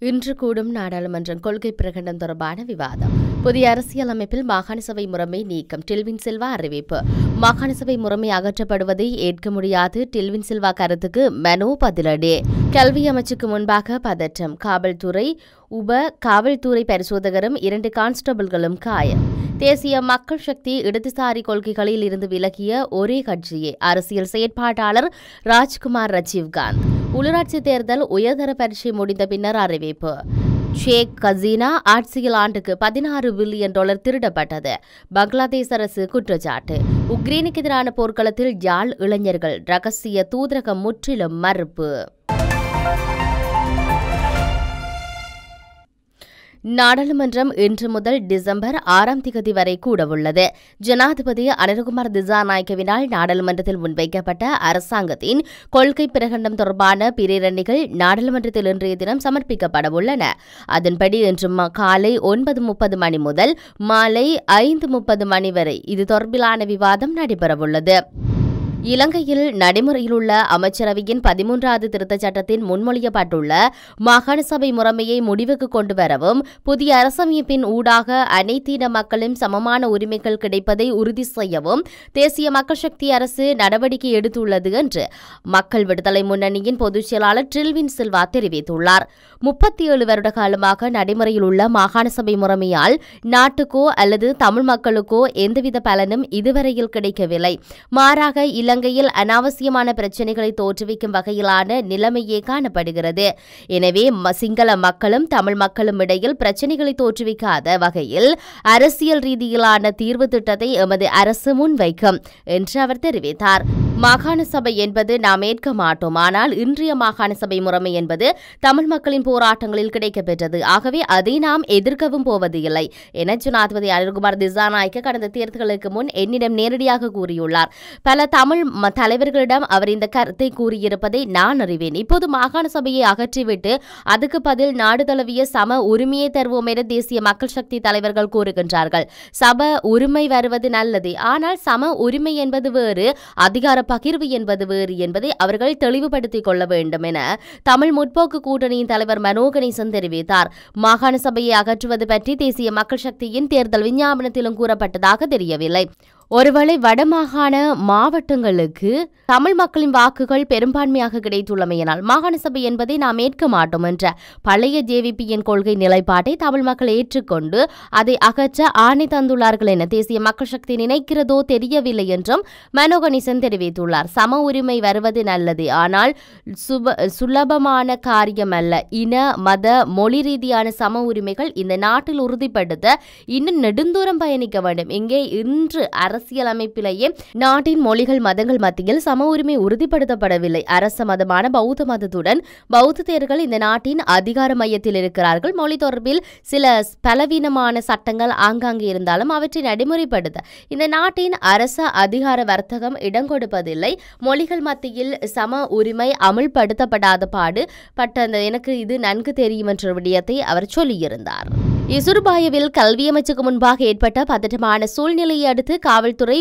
இன்று கூடும் நாடாளுமன்றம் கொள்கை பிரகடனம் தொடர்பான விவாதம். புதிய அரசியலமைப்பில் மாகாண சபை முறைமை நீக்கம். டில்வின் சில்வா அறிவிப்பு. மாகாண சபை முறைமை அகற்றப்படுவதை ஏற்க முடியாது. டில்வின் சில்வா கருத்துக்கு மனோ பதிலடி. கல்வி அமைச்சுக்கு முன்பாக பதற்றம். காவல்துறை பரிசோதகரும் 2 கான்ஸ்டபிள்களும் காயம். தேசிய மக்கள் சக்தி இடதுசாரி கொள்கைகளில் இருந்து விலகிய ஒரே கட்சியே. அரசியல் செயற்பாட்டாளர் ராஜ்குமார் ரஜீவ்காந்த். உள்ளூராட்சி தேர்தல் உயர்தர பரீட்சை முடிந்த பின்னர் அறிவிப்பு. ஷேக் ஹசீனா ஆட்சியில் ஆண்டுக்கு $16 பில்லியன் திருடப்பட்டது. பங்களாதேஷ் அரசு குற்றச்சாட்டு. உக்ரைனுக்கு எதிரான போர்க்களத்தில் யாழ் இளைஞர்கள். ரகசிய தூதரகம் முற்றிலும் மறுப்பு. நாடாளுமன்றம் இன்று முதல் டிசம்பர் 6 வரை கூடவுள்ளது. ஜனாதிபதி அனுரகுமார் திசாநாயக்கவினால் நாடாளுமன்றத்தில் முன்வைக்கப்பட்ட அரசாங்கத்தின் கொள்கை பிரகடனம் தொடர்பான பிரேரணைகள் நாடாளுமன்றத்தில் இன்றைய தினம் சமர்ப்பிக்கப்படவுள்ளன. அதன்படி இன்று காலை 9:30 மணி முதல் மாலை 5:30 மணி வரை இது தொடர்பிலான விவாதம் நடைபெறவுள்ளது. இலங்கையில் நடைமுறையில் உள்ள அமைச்சரவையின் 13வது திருத்தச் சட்டத்தின் முன்மொழியப்பட்டுள்ள மாகாண சபை முறைமையை முடிவுக்கு கொண்டு வரவும் புதிய அரசமைப்பின் ஊடாக அனைத்தின மக்களும் சமமான உரிமைகள் கிடைப்பதை உறுதி செய்யவும் தேசிய மக்கள் சக்தி அரசு நடவடிக்கை எடுத்துள்ளது என்று மக்கள் விடுதலை முன்னணியின் பொதுச் செயலாளர் டில்வின் சில்வா தெரிவித்துள்ளார். 37 வருட காலமாக நடைமுறையில் உள்ள மாகாண சபை முறைமையால் நாட்டுக்கோ அல்லது தமிழ் மக்களுக்கோ எந்தவித பலனும் இதுவரையில் கிடைக்கவில்லை. மாறாக இலங்கையில் அனாவசியமான பிரச்சினைகளை தோற்றுவிக்கும் வகையிலான நிலைமையே காணப்படுகிறது. எனவே சிங்கள மக்களும் தமிழ் மக்களும் இடையில் பிரச்சினைகளை தோற்றுவிக்காத வகையில் அரசியல் ரீதியிலான தீர்வு திட்டத்தை எமது அரசு முன்வைக்கும் என்று அவர் தெரிவித்தார். மாகாண சபை என்பது நாம் ஏற்க மாட்டோம். ஆனால் இன்றைய மாகாண சபை முறைமை என்பது தமிழ் மக்களின் போராட்டங்களில் கிடைக்கப்பெற்றது. ஆகவே அதை நாம் எதிர்க்கவும் போவது இல்லை என ஜனாதிபதி அனுரகுமார் திசாநாயக்க கடந்த தேர்தல்களுக்கு முன் என்னிடம் நேரடியாக கூறியுள்ளார். பல தமிழ் தலைவர்களிடம் அவர் இந்த கருத்தை கூறியிருப்பதை நான் அறிவேன். இப்போது மாகாண சபையை அகற்றிவிட்டு அதுக்கு பதில் நாடு தழுவிய சம உரிமையை தருவோம் என தேசிய மக்கள் சக்தி தலைவர்கள் கூறுகின்றார்கள். சம உரிமை வருவது நல்லது. ஆனால் சம உரிமை என்பது வேறு, அதிகார பகிர்வு என்பது வேறு என்பதை அவர்கள் தெளிவுபடுத்திக் கொள்ள வேண்டும் என தமிழ் முற்போக்கு கூட்டணியின் தலைவர் மனோ கணேசன் தெரிவித்தார். மாகாண சபையை அகற்றுவது பற்றி தேசிய மக்கள் சக்தியின் தேர்தல் விஞ்ஞாபனத்திலும் கூறப்பட்டதாக தெரியவில்லை. ஒருவேளை வடமாகாண மாவட்டங்களுக்கு தமிழ் மக்களின் வாக்குகள் பெரும்பான்மையாக கிடைத்துள்ளமையினால் மாகாண சபை என்பதை நாம் ஏற்க மாட்டோம் என்ற பழைய ஜேவிபியின் கொள்கை நிலைப்பாட்டை தமிழ் மக்கள் ஏற்றுக்கொண்டு அதை அகற்ற ஆணை தந்துள்ளார்கள் என தேசிய மக்கள் சக்தி நினைக்கிறதோ தெரியவில்லை என்றும் மனோ கணேசன் தெரிவித்துள்ளார். சம உரிமை வருவது நல்லது, ஆனால் சுலபமான காரியம் அல்ல. இன மத மொழி ரீதியான சம உரிமைகள் இந்த நாட்டில் உறுதிப்படுத்த இன்னும் நெடுந்தூரம் பயணிக்க வேண்டும். இங்கே இன்று அரசியலமைப்பிலேயே நாட்டின் மொழிகள் மதங்கள் மத்தியில் சம உரிமை உறுதிப்படுத்தப்படவில்லை. அரச மதமான பௌத்த மதத்துடன் பௌத்தர்கள் இந்த நாட்டின் அதிகார மையத்தில் இருக்கிறார்கள். மொழி தொடர்பில் சில பலவீனமான சட்டங்கள் ஆங்காங்கே இருந்தாலும் அவற்றை நடைமுறைப்படுத்த இந்த நாட்டின் அரச அதிகார வர்த்தகம் இடம் கொடுப்பதில்லை. மொழிகள் மத்தியில் சம உரிமை அமுல்படுத்தப்படாத பாடு பட்ட எனக்கு இது நன்கு தெரியும் என்ற விடயத்தை அவர் சொல்லியிருந்தார். இசுருபாயவில் கல்வி அமைச்சுக்கு முன்பாக ஏற்பட்ட பதற்றமான சூழ்நிலையை அடுத்து காவல்துறை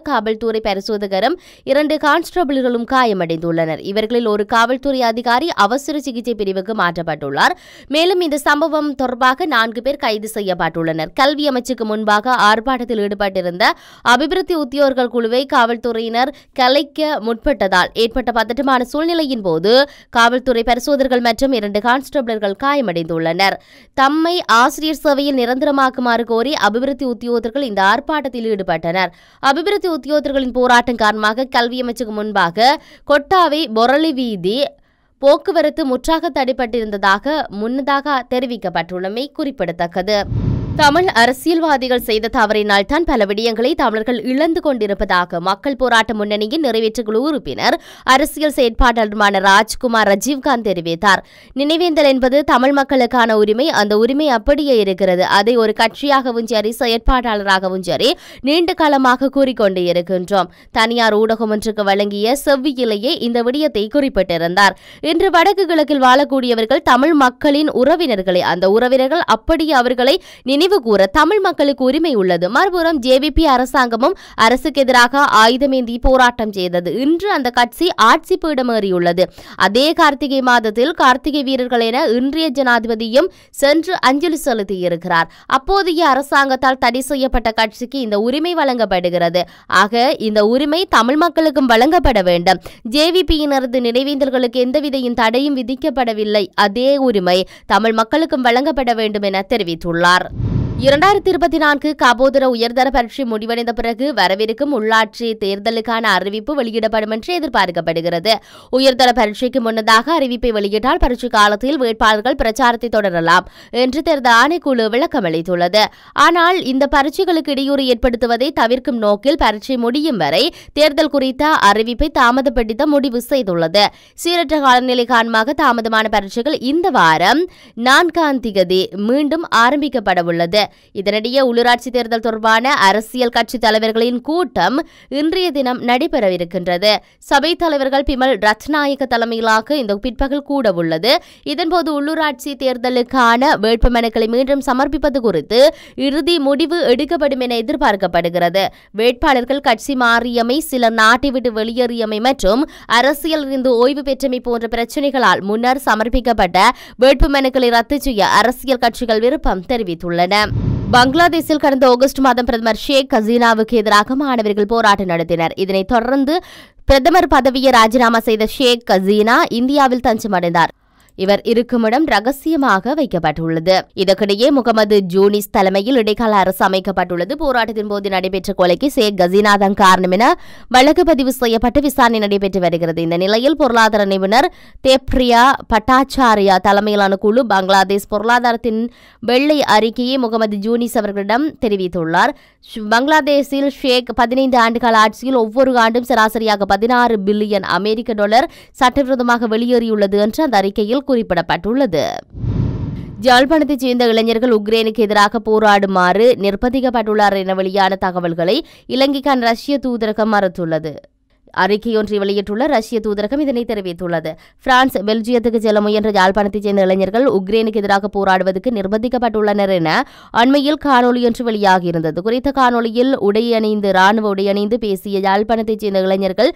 காவல்துறை பரிசோதகரும் 2 கான்ஸ்டபிள்களும் காயமடைந்துள்ளனர். இவர்களில் ஒரு காவல்துறை அதிகாரி அவசர சிகிச்சை பிரிவுக்கு மாற்றப்பட்டுள்ளார். மேலும் இந்த சம்பவம் தொடர்பாக 4 பேர் கைது செய்யப்பட்டுள்ளனர். கல்வி அமைச்சுக்கு முன்பாக ஆர்ப்பாட்டத்தில் ஈடுபட்டிருந்த அபிவிருத்தி உத்தியோகர்கள் குழுவை காவல்துறையினர் கலைக்க முற்பட்டதால் ஏற்பட்ட பதற்றமான சூழ்நிலையின் போது காவல்துறை பரிசோதகர்கள் மற்றும் 2 கான்ஸ்டபிள்கள் காயமடைந்துள்ளனர். தம்மை ஆசிரியர் சேவையில் நிரந்தரமாக்குமாறு கோரி அபிவிருத்தி உத்தியோகர்கள் இந்த ஆர்ப்பாட்டத்தில் ஈடுபட்டனர். அபிவிருத்தி உத்தியோகர்களின் போராட்டம் காரணமாக கல்வி அமைச்சுக்கு முன்பாக கொட்டாவை பொரளி வீதி போக்குவரத்து முற்றாக தடைப்பட்டிருந்ததாக முன்னதாக தெரிவிக்கப்பட்டுள்ளமை குறிப்பிடத்தக்கது. தமிழ் அரசியல்வாதிகள் செய்த தவறினால் தான் பல விடயங்களை தமிழர்கள் இழந்து கொண்டிருப்பதாக மக்கள் போராட்ட முன்னணியின் நிறைவேற்றுக்குழு உறுப்பினர் அரசியல் செயற்பாட்டாளருமான ராஜ்குமார் ரஜீவ்காந்த் தெரிவித்தார். நினைவேந்தல் என்பது தமிழ் மக்களுக்கான உரிமை. அந்த உரிமை அப்படியே இருக்கிறது. அதை ஒரு கட்சியாகவும் சரி செயற்பாட்டாளராகவும் சரி நீண்ட காலமாக கூறிக்கொண்டே இருக்கின்றோம். தனியார் ஊடகம் ஒன்றுக்கு வழங்கிய செவ்வியிலேயே இந்த விடயத்தை குறிப்பிட்டிருந்தார். இன்று வடக்கு கிழக்கில் வாழக்கூடியவர்கள் தமிழ் மக்களின் உறவினர்களே. அந்த உறவினர்கள் அப்படியே அவர்களை நினைவு நினைவு கூற தமிழ் மக்களுக்கு உரிமை உள்ளது. மறுபுறம் ஜேவிபி அரசாங்கமும் அரசுக்கு எதிராக ஆயுதமேந்தி போராட்டம் செய்தது. இன்று அந்த கட்சி ஆட்சி பீடமேறியுள்ளது. அதே கார்த்திகை மாதத்தில் கார்த்திகை வீரர்கள் என இன்றைய ஜனாதிபதியும் சென்று அஞ்சலி செலுத்தியிருக்கிறார். அப்போதைய அரசாங்கத்தால் தடை செய்யப்பட்ட கட்சிக்கு இந்த உரிமை வழங்கப்படுகிறது. ஆக இந்த உரிமை தமிழ் மக்களுக்கும் வழங்கப்பட வேண்டும். ஜேவிபியினரது நினைவேந்தல்களுக்கு எந்தவித தடையும் விதிக்கப்படவில்லை. அதே உரிமை தமிழ் மக்களுக்கும் வழங்கப்பட வேண்டும் என தெரிவித்துள்ளார். 2024 காபோதர உயர்தர பரீட்சை முடிவடைந்த பிறகு வரவிருக்கும் உள்ளாட்சி தேர்தலுக்கான அறிவிப்பு வெளியிடப்படும் என்று எதிர்பார்க்கப்படுகிறது. உயர்தர பரீட்சைக்கு முன்னதாக அறிவிப்பை வெளியிட்டால் பரீட்சை காலத்தில் வேட்பாளர்கள் பிரச்சாரத்தை தொடரலாம் என்று தேர்தல் ஆணைக்குழு விளக்கமளித்துள்ளது. ஆனால் இந்த பரீட்சைகளுக்கு இடையூறு ஏற்படுத்துவதை தவிர்க்கும் நோக்கில் பரீட்சை முடியும் வரை தேர்தல் குறித்த அறிவிப்பை தாமதப்படுத்த முடிவு செய்துள்ளது. சீரற்ற காலநிலை காரணமாக தாமதமான பரீட்சைகள் இந்த வாரம் 4ஆம் தேதி மீண்டும் ஆரம்பிக்கப்பட உள்ளது. இதனிடையே உள்ளூராட்சி தேர்தல் தொடர்பான அரசியல் கட்சி தலைவர்களின் கூட்டம் இன்றைய தினம் நடைபெறவிருக்கின்றது. சபை தலைவர்கள் பிமல் ரத்நாயக்க தலைமையிலாக இந்த பிற்பகல் கூட உள்ளது. இதன்போது உள்ளூராட்சி தேர்தலுக்கான வேட்புமனுக்களை மீண்டும் சமர்ப்பிப்பது குறித்து இறுதி முடிவு எடுக்கப்படும் என எதிர்பார்க்கப்படுகிறது. வேட்பாளர்கள் கட்சி மாறியமை, சிலர் நாட்டை விட்டு வெளியேறியமை மற்றும் அரசியலிருந்து ஓய்வு பெற்றமை போன்ற பிரச்சினைகளால் முன்னர் சமர்ப்பிக்கப்பட்ட வேட்புமனுக்களை ரத்து செய்ய அரசியல் கட்சிகள் விருப்பம் தெரிவித்துள்ளன. பங்களாதேஷில் கடந்த ஆகஸ்ட் மாதம் பிரதமர் ஷேக் ஹசீனாவுக்கு எதிராக மாணவர்கள் போராட்டம் நடத்தினர். இதனைத் தொடர்ந்து பிரதமர் பதவியை ராஜினாமா செய்த ஷேக் ஹசீனா இந்தியாவில் தஞ்சமடைந்தார். இவர் இருக்குமிடம் ரகசியமாக வைக்கப்பட்டுள்ளது. இதற்கிடையே முகமது ஜூனிஸ் தலைமையில் இடைக்கால அரசு அமைக்கப்பட்டுள்ளது. போராட்டத்தின் போது நடைபெற்ற கொலைக்கு ஷேக் ஹசீனா தான் காரணம் என வழக்கு பதிவு செய்யப்பட்டு விசாரணை நடைபெற்று வருகிறது. இந்த நிலையில் பொருளாதார நிபுணர் தேப்ரியா பட்டாச்சாரியா தலைமையிலான குழு பங்களாதேஷ் பொருளாதாரத்தின் வெள்ளை அறிக்கையை முகமது ஜூனிஸ் அவர்களிடம் தெரிவித்துள்ளார். பங்களாதேஷில் ஷேக் 15 ஆண்டுகால ஆட்சியில் ஒவ்வொரு ஆண்டும் சராசரியாக 16 பில்லியன் அமெரிக்க டாலர் சட்டவிரோதமாக வெளியேறியுள்ளது என்று அந்த அறிக்கையில் குறிப்பிடப்பட்டுள்ளது. யாழ்ப்பாணத்தைச் சேர்ந்த இளைஞர்கள் உக்ரைனுக்கு எதிராக போராடுமாறு நிர்பந்திக்கப்பட்டுள்ளார் என வெளியான தகவல்களை இலங்கைக்கான ரஷ்ய தூதரகம் மறுத்துள்ளது. அறிக்கையொன்றை வெளியிட்டுள்ள ரஷ்ய தூதரகம் இதனை தெரிவித்துள்ளது. பிரான்ஸ், பெல்ஜியத்துக்கு செல்ல முயன்ற யாழ்ப்பாணத்தைச் சேர்ந்த இளைஞர்கள் உக்ரைனுக்கு எதிராக போராடுவதற்கு நிர்பந்திக்கப்பட்டுள்ளனர் என அண்மையில் காணொலி ஒன்று வெளியாகியிருந்தது. குறித்த காணொலியில் ராணுவ உடையணிந்து பேசிய யாழ்ப்பாணத்தைச் சேர்ந்த இளைஞர்கள்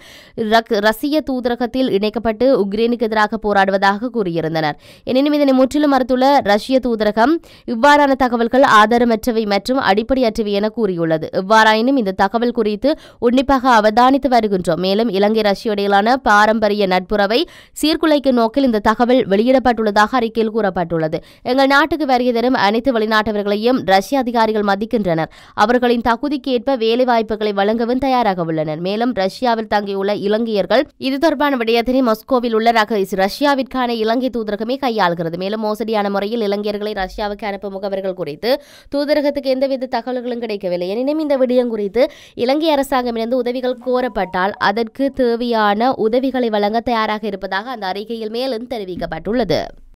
ரஷ்ய தூதரகத்தில் இணைக்கப்பட்டு உக்ரைனுக்கு எதிராக போராடுவதாக கூறியிருந்தனர். எனினும் இதனை முற்றிலும் மறுத்துள்ள ரஷ்ய தூதரகம் இவ்வாறான தகவல்கள் ஆதாரமற்றவை மற்றும் அடிப்படையற்றவை என கூறியுள்ளது. இவ்வாறாயினும் இந்த தகவல் குறித்து உன்னிப்பாக அவதானித்து வருகின்றோம். மேலும் இலங்கை ரஷ்யா இடையிலான பாரம்பரிய நட்புறவை சீர்குலைக்கும் நோக்கில் இந்த தகவல் வெளியிடப்பட்டுள்ளதாக அறிக்கையில் கூறப்பட்டுள்ளது. எங்கள் நாட்டுக்கு வருகை தரும் அனைத்து வெளிநாட்டவர்களையும் ரஷ்ய அதிகாரிகள் மதிக்கின்றனர். அவர்களின் தகுதிக்கு ஏற்ப வேலைவாய்ப்புகளை வழங்கவும் தயாராக உள்ளனர். மேலும் ரஷ்யாவில் தங்கியுள்ள இலங்கையர்கள் இது தொடர்பான விடயத்தினை மாஸ்கோவில் உள்ள ரஷ்யாவிற்கான இலங்கை தூதரகமே கையாளுகிறது. மேலும் மோசடியான முறையில் இலங்கையர்களை ரஷ்யாவுக்கு அனுப்பும் முகவர்கள் குறித்து தூதரகத்துக்கு எந்தவித தகவல்களும் கிடைக்கவில்லை. எனினும் இந்த விடயம் குறித்து இலங்கை அரசாங்கமிருந்து உதவிகள் கோரப்பட்டால் அதற்கு தேவையான உதவிகளை வழங்க தயாராக இருப்பதாக அந்த அறிக்கையில் மேலும் தெரிவிக்கப்பட்டுள்ளது.